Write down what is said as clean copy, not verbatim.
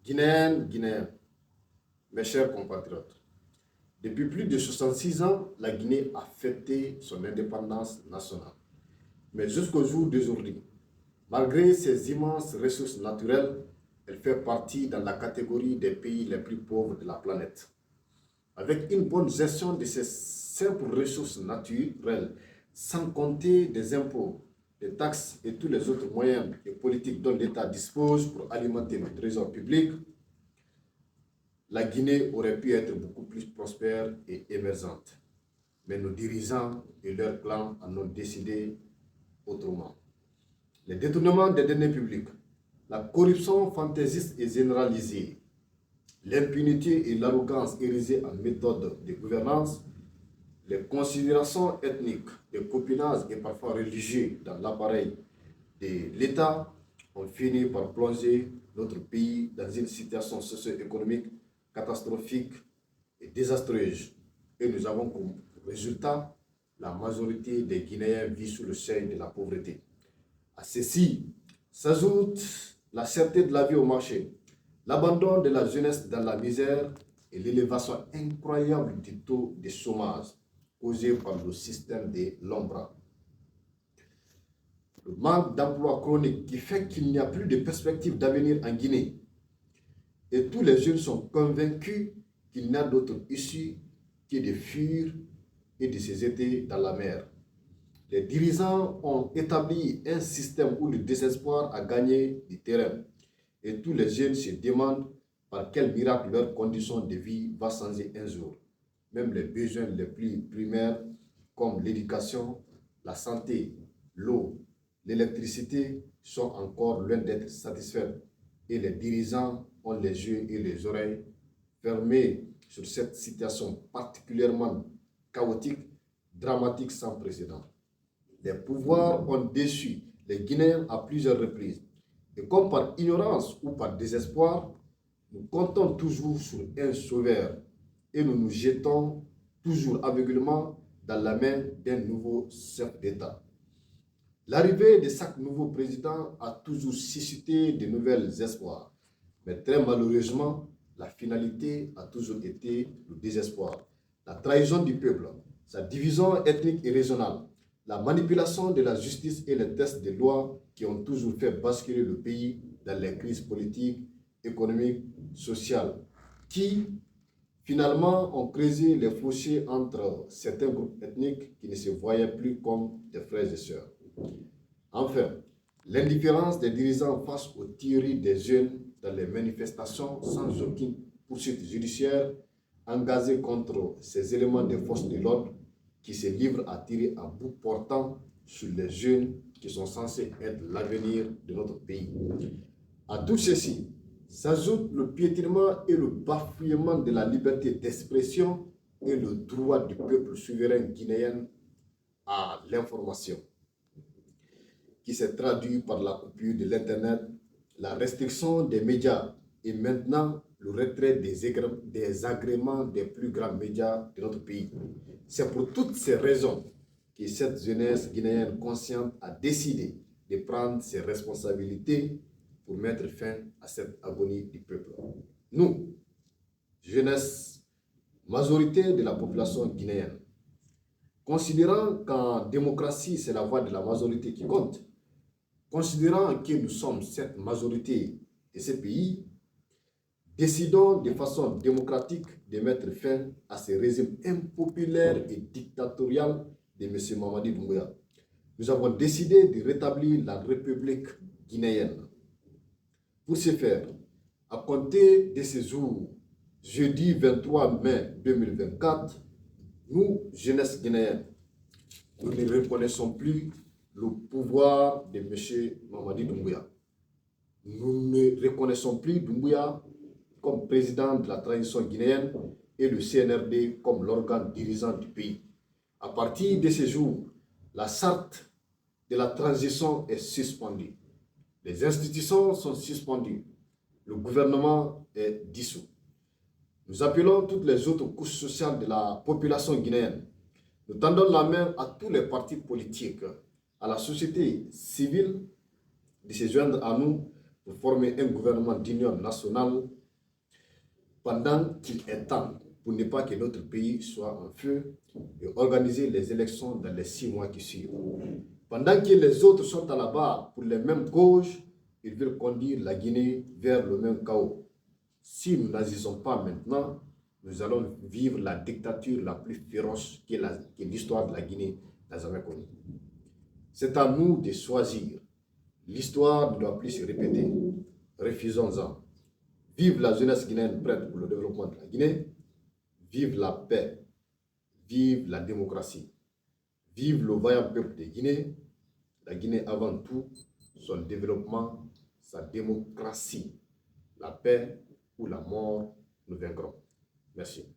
Guinéennes, Guinéens, mes chers compatriotes, depuis plus de 66 ans, la Guinée a fêté son indépendance nationale. Mais jusqu'au jour d'aujourd'hui, malgré ses immenses ressources naturelles, elle fait partie dans la catégorie des pays les plus pauvres de la planète. Avec une bonne gestion de ces simples ressources naturelles, sans compter des impôts, des taxes et tous les autres moyens et politiques dont l'État dispose pour alimenter le trésor public, la Guinée aurait pu être beaucoup plus prospère et émergente. Mais nos dirigeants et leurs clans en ont décidé autrement. Les détournements des deniers publics, la corruption fantaisiste et généralisée, l'impunité et l'arrogance érigées en méthode de gouvernance, les considérations ethniques, les copinages et parfois religieux dans l'appareil de l'État ont fini par plonger notre pays dans une situation socio-économique catastrophique et désastreuse. Et nous avons comme résultat la majorité des Guinéens vit sous le seuil de la pauvreté. À ceci s'ajoute la cherté de la vie au marché, l'abandon de la jeunesse dans la misère et l'élévation incroyable du taux de chômage causé par le système de l'ombra. Le manque d'emploi chronique qui fait qu'il n'y a plus de perspective d'avenir en Guinée. Et tous les jeunes sont convaincus qu'il n'y a d'autre issue que de fuir et de se jeter dans la mer. Les dirigeants ont établi un système où le désespoir a gagné du terrain. Et tous les jeunes se demandent par quel miracle leur condition de vie va changer un jour. Même les besoins les plus primaires comme l'éducation, la santé, l'eau, l'électricité sont encore loin d'être satisfaits. Et les dirigeants ont les yeux et les oreilles fermés sur cette situation particulièrement chaotique, dramatique sans précédent. Les pouvoirs ont déçu les Guinéens à plusieurs reprises. Et comme par ignorance ou par désespoir, nous comptons toujours sur un sauveur et nous nous jetons toujours aveuglément dans la main d'un nouveau chef d'État. L'arrivée de chaque nouveau président a toujours suscité de nouvelles espoirs. Mais très malheureusement, la finalité a toujours été le désespoir. La trahison du peuple, sa division ethnique et régionale, la manipulation de la justice et les tests de loi qui ont toujours fait basculer le pays dans les crises politiques, économiques, sociales, qui finalement ont creusé les fossés entre certains groupes ethniques qui ne se voyaient plus comme des frères et sœurs. Enfin, l'indifférence des dirigeants face aux tueries des jeunes dans les manifestations sans aucune poursuite judiciaire engagée contre ces éléments des forces de l'ordre qui se livrent à tirer à bout portant sur les jeunes qui sont censés être l'avenir de notre pays. À tout ceci s'ajoute le piétinement et le bafouillement de la liberté d'expression et le droit du peuple souverain guinéen à l'information, qui s'est traduit par la coupure de l'Internet, la restriction des médias et maintenant le retrait des agréments des plus grands médias de notre pays. C'est pour toutes ces raisons que cette jeunesse guinéenne consciente a décidé de prendre ses responsabilités pour mettre fin à cette agonie du peuple. Nous, jeunesse, majorité de la population guinéenne, considérant qu'en démocratie, c'est la voix de la majorité qui compte, considérant que nous sommes cette majorité de ce pays, décidons de façon démocratique de mettre fin à ce régime impopulaire et dictatorial de M. Mamadi Doumbouya. Nous avons décidé de rétablir la République guinéenne. Pour ce faire, à compter de ce jour, jeudi 23 mai 2024, nous, jeunesse guinéenne, nous ne reconnaissons plus le pouvoir de M. Mamadi Doumbouya. Nous ne reconnaissons plus Doumbouya comme président de la transition guinéenne et le CNRD comme l'organe dirigeant du pays. À partir de ce jour, la charte de la transition est suspendue. Les institutions sont suspendues. Le gouvernement est dissous. Nous appelons toutes les autres couches sociales de la population guinéenne. Nous tendons la main à tous les partis politiques, à la société civile de se joindre à nous pour former un gouvernement d'union nationale pendant qu'il est temps, pour ne pas que notre pays soit en feu, et organiser les élections dans les 6 mois qui suivent. Pendant que les autres sont à la barre pour les mêmes causes, ils veulent conduire la Guinée vers le même chaos. Si nous n'agissons pas maintenant, nous allons vivre la dictature la plus féroce que l'histoire de la Guinée n'a jamais connue. C'est à nous de choisir. L'histoire ne doit plus se répéter. Refusons-en. Vive la jeunesse guinéenne prête pour le développement de la Guinée. Vive la paix. Vive la démocratie. Vive le vaillant peuple de Guinée. La Guinée avant tout, son développement, sa démocratie. La paix ou la mort, nous vaincrons. Merci.